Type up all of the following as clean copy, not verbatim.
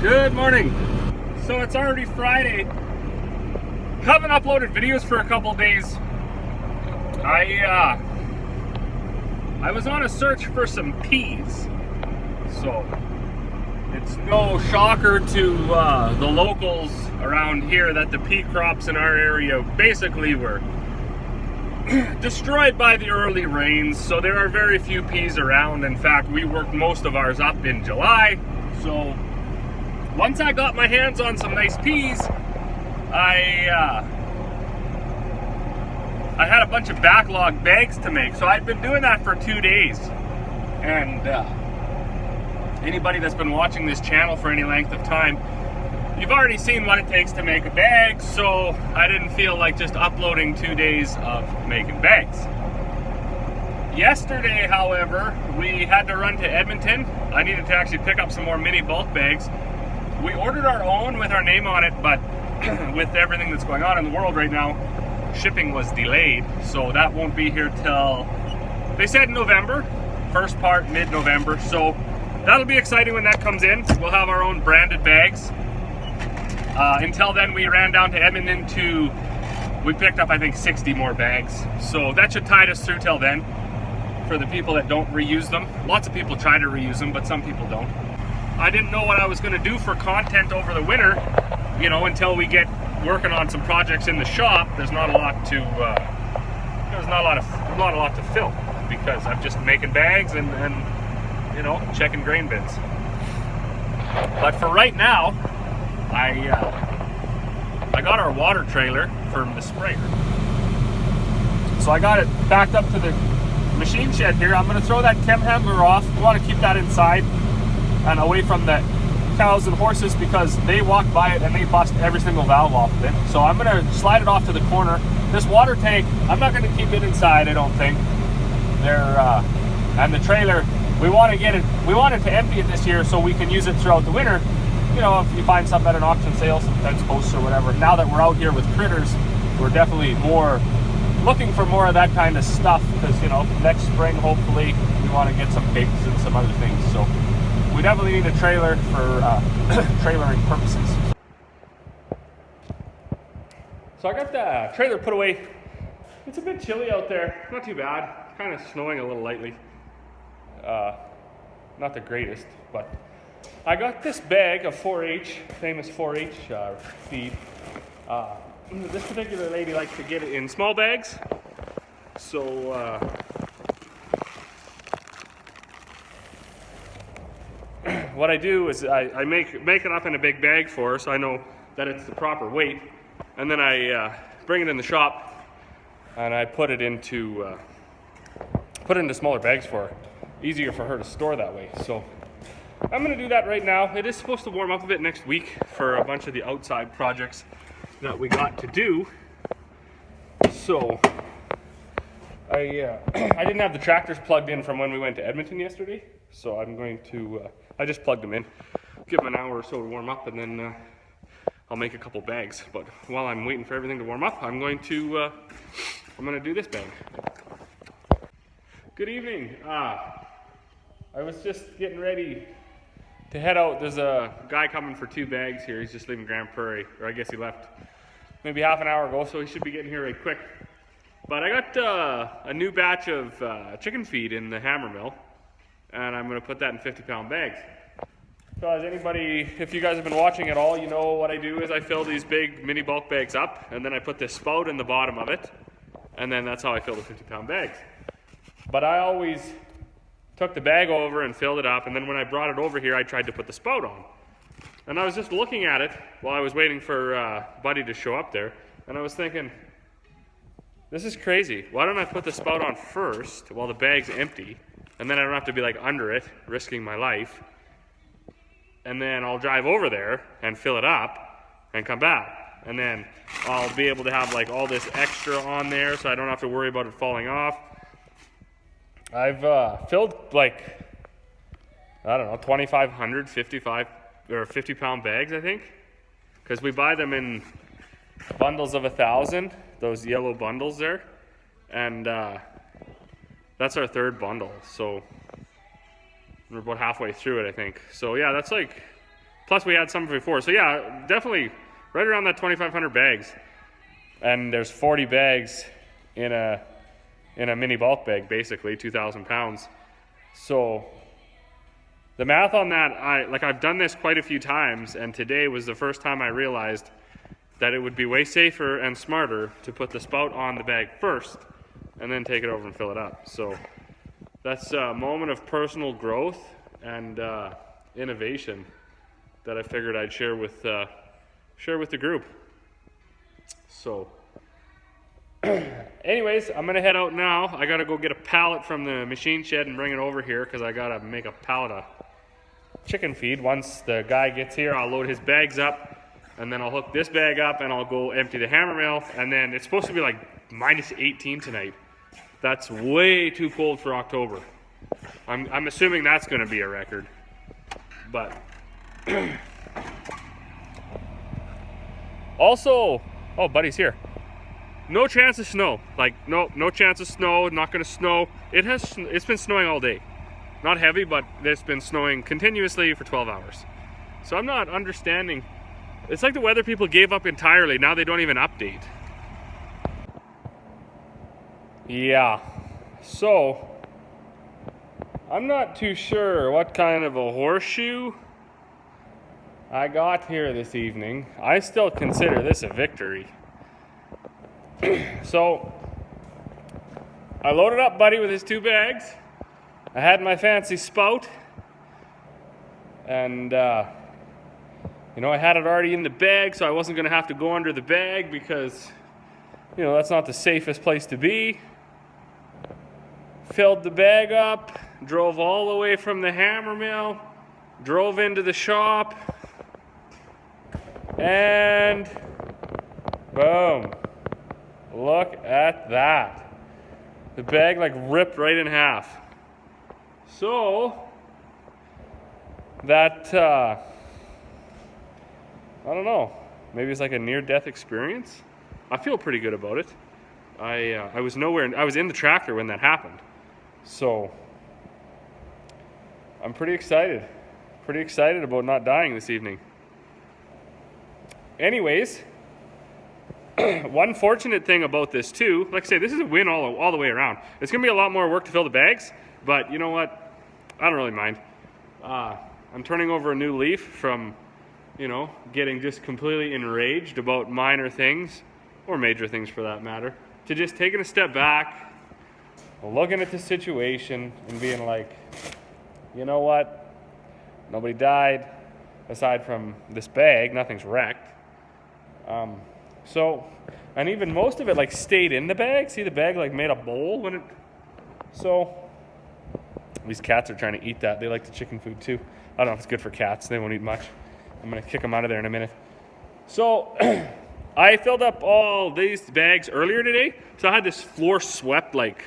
Good morning. So it's already Friday. Haven't uploaded videos for a couple days. I was on a search for some peas. So it's no shocker to the locals around here that the pea crops in our area basically were destroyed by the early rains. So there are very few peas around. In fact, we worked most of ours up in July. So once I got my hands on some nice peas, I had a bunch of backlog bags to make. So I'd been doing that for 2 days. And anybody that's been watching this channel for any length of time, you've already seen what it takes to make a bag. So I didn't feel like just uploading 2 days of making bags. Yesterday, however, we had to run to Edmonton. I needed to actually pick up some more mini bulk bags. We ordered our own with our name on it, but with everything that's going on in the world right now, shipping was delayed. So that won't be here till, they said November, first part mid-November. So that'll be exciting when that comes in. We'll have our own branded bags. Until then, we ran down to Edmonton we picked up I think 60 more bags. So that should tide us through till then for the people that don't reuse them. Lots of people try to reuse them, but some people don't. I didn't know what I was going to do for content over the winter, you know, until we get working on some projects in the shop. There's not a lot to not a lot to film because I'm just making bags and you know, checking grain bins. But for right now, I got our water trailer from the sprayer. So I got it backed up to the machine shed here. I'm going to throw that chem handler off. We want to keep that inside and away from the cows and horses because they walk by it and they bust every single valve off of it. So I'm going to slide it off to the corner. This water tank, I'm not going to keep it inside, I don't think. And the trailer, we wanted to empty it this year so we can use it throughout the winter. You know, if you find something at an auction sale, some fence posts or whatever. Now that we're out here with critters, we're definitely looking for more of that kind of stuff because, you know, next spring, hopefully, we want to get some pigs and some other things. So we definitely need a trailer for trailering purposes. So I got the trailer put away. It's a bit chilly out there. Not too bad. Kind of snowing a little lightly. Not the greatest, but I got this bag of 4-H, famous 4-H feed. This particular lady likes to get it in small bags. So what I do is I make it up in a big bag for her so I know that it's the proper weight. And then I bring it in the shop and I put it into smaller bags for her. Easier for her to store that way. So I'm going to do that right now. It is supposed to warm up a bit next week for a bunch of the outside projects that we got to do. So I didn't have the tractors plugged in from when we went to Edmonton yesterday. So I'm going to, I just plugged them in, give them an hour or so to warm up, and then I'll make a couple bags. But while I'm waiting for everything to warm up, I'm going to do this bag. Good evening. I was just getting ready to head out. There's a guy coming for 2 bags here. He's just leaving Grand Prairie, or I guess he left maybe half an hour ago, so he should be getting here right quick. But I got a new batch of chicken feed in the hammer mill, and I'm going to put that in 50-pound bags. So as anybody, if you guys have been watching at all, you know what I do is I fill these big mini bulk bags up, and then I put this spout in the bottom of it, and then that's how I fill the 50-pound bags. But I always took the bag over and filled it up, and then when I brought it over here, I tried to put the spout on. And I was just looking at it while I was waiting for Buddy to show up there, and I was thinking, this is crazy. Why don't I put the spout on first while the bag's empty, and then I don't have to be like under it, risking my life, and then I'll drive over there and fill it up and come back. And then I'll be able to have like all this extra on there so I don't have to worry about it falling off. I've filled like, I don't know, 2,500 50-pound bags, I think, because we buy them in bundles of 1,000, those yellow bundles there, and that's our 3rd bundle, so we're about halfway through it, I think. So yeah, that's like Plus we had some before. So yeah, definitely right around that 2,500 bags. And there's 40 bags in a mini bulk bag, basically 2,000 pounds. So the math on that, I've done this quite a few times, and today was the first time I realized that it would be way safer and smarter to put the spout on the bag first and then take it over and fill it up. So that's a moment of personal growth and innovation that I figured I'd share with the group. So anyways, I'm gonna head out now. I gotta go get a pallet from the machine shed and bring it over here because I gotta make a pallet of chicken feed. Once the guy gets here, I'll load his bags up, and then I'll hook this bag up and I'll go empty the hammer mill. And then it's supposed to be like minus 18 tonight. That's way too cold for October. I'm assuming that's gonna be a record. But also, oh, buddy's here. No chance of snow. Like no chance of snow. Not gonna snow. It's been snowing all day. Not heavy, but it's been snowing continuously for 12 hours. So I'm not understanding. It's like the weather people gave up entirely. Now they don't even update. Yeah. So I'm not too sure what kind of a horseshoe I got here this evening. I still consider this a victory. So I loaded up Buddy with his 2 bags. I had my fancy spout, and you know, I had it already in the bag, so I wasn't going to have to go under the bag because, you know, that's not the safest place to be. Filled the bag up, drove all the way from the hammer mill, drove into the shop, and boom. Look at that. The bag like ripped right in half. So that I don't know, maybe it's like a near-death experience. I feel pretty good about it. I was in the tractor when that happened. So I'm pretty excited about not dying this evening. Anyways, one fortunate thing about this too, like I say, this is a win all the way around. It's gonna be a lot more work to fill the bags, but you know what? I don't really mind. I'm turning over a new leaf from, you know, getting just completely enraged about minor things, or major things for that matter, to just taking a step back, looking at the situation and being like, you know what? Nobody died aside from this bag. Nothing's wrecked. So, and even most of it like stayed in the bag. See, the bag like made a bowl when it. So these cats are trying to eat that. They like the chicken food too. I don't know if it's good for cats. They won't eat much. I'm gonna kick them out of there in a minute. So I filled up all these bags earlier today. So I had this floor swept like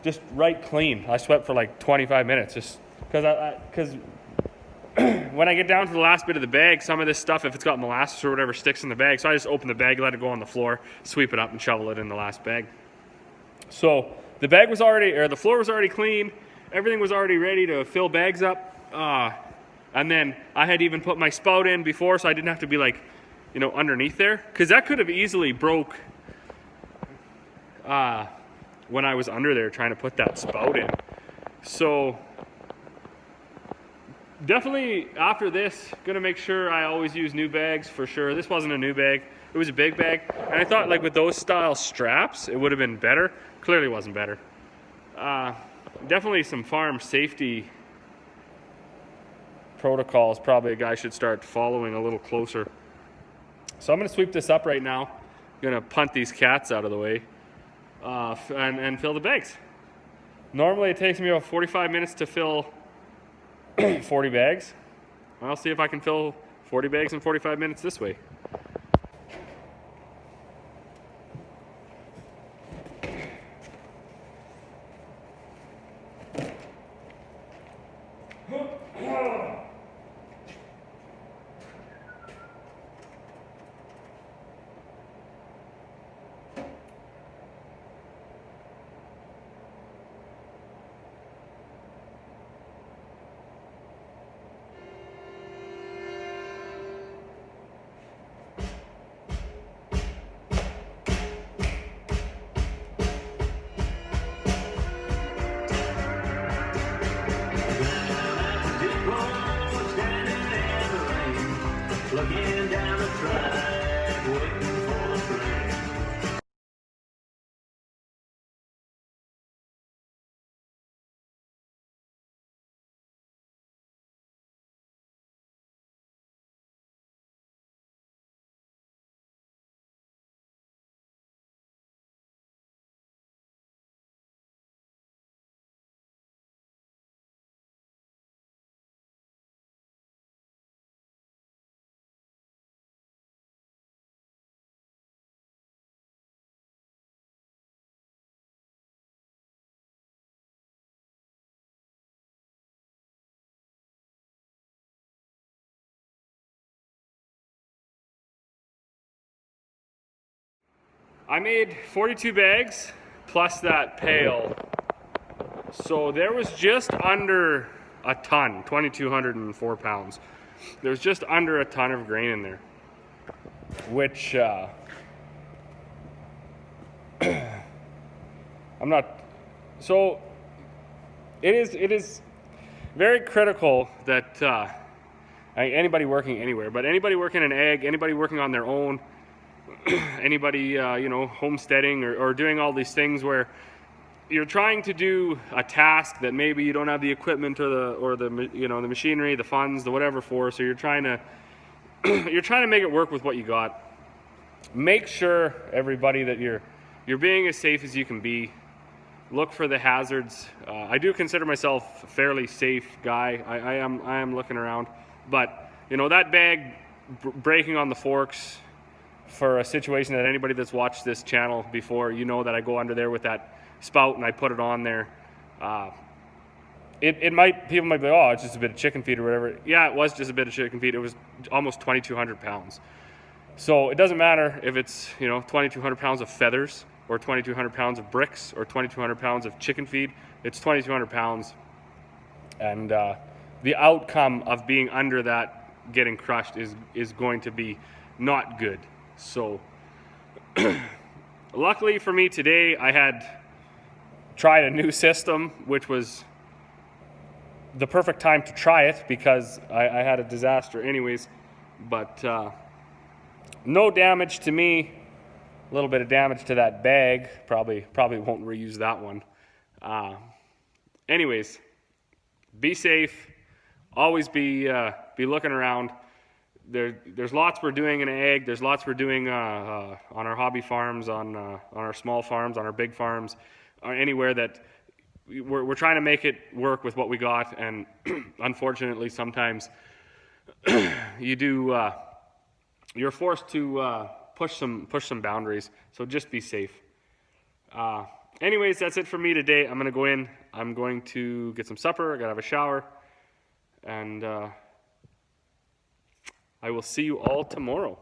just right clean. I swept for like 25 minutes just because when I get down to the last bit of the bag, some of this stuff, if it's got molasses or whatever, sticks in the bag. So I just open the bag, let it go on the floor, sweep it up, and shovel it in the last bag. So the bag was already, or the floor was already clean. Everything was already ready to fill bags up. And then I had even put my spout in before, so I didn't have to be like, you know, underneath there. Because that could have easily broke when I was under there trying to put that spout in. So definitely after this, gonna make sure I always use new bags for sure. This wasn't a new bag, it was a big bag. And I thought like with those style straps, it would have been better. Clearly wasn't better. Definitely some farm safety protocols probably a guy should start following a little closer. So I'm gonna sweep this up right now. I'm gonna punt these cats out of the way and fill the bags. Normally it takes me about 45 minutes to fill 40 bags. I'll see if I can fill 40 bags in 45 minutes this way. Again down the track, waiting for the train. I made 42 bags plus that pail. So there was just under a ton, 2,204 pounds. There was just under a ton of grain in there, which I'm not, so it is very critical that anybody working anywhere, but anybody working in ag, anybody working on their own, anybody you know, homesteading or doing all these things where you're trying to do a task that maybe you don't have the equipment or the you know, the machinery, the funds, the whatever for, so you're trying to you're trying to make it work with what you got. Make sure, everybody, that you're being as safe as you can be. Look for the hazards. I do consider myself a fairly safe guy. I am looking around, but you know, that bag breaking on the forks, for a situation that anybody that's watched this channel before, you know that I go under there with that spout and I put it on there. People might be like, oh, it's just a bit of chicken feed or whatever. Yeah, it was just a bit of chicken feed. It was almost 2,200 pounds. So it doesn't matter if it's, you know, 2,200 pounds of feathers or 2,200 pounds of bricks or 2,200 pounds of chicken feed. It's 2,200 pounds. And the outcome of being under that, getting crushed, is going to be not good. So luckily for me today, I had tried a new system, which was the perfect time to try it because I had a disaster anyways. But no damage to me, a little bit of damage to that bag. Probably won't reuse that one. Anyways, be safe. Always be looking around. There's lots we're doing in ag. There's lots we're doing on our hobby farms, on our small farms, on our big farms, or anywhere that we're trying to make it work with what we got. And unfortunately, sometimes you're forced to push some boundaries. So just be safe. Anyways, that's it for me today. I'm gonna go in. I'm going to get some supper. I gotta have a shower, and I will see you all tomorrow.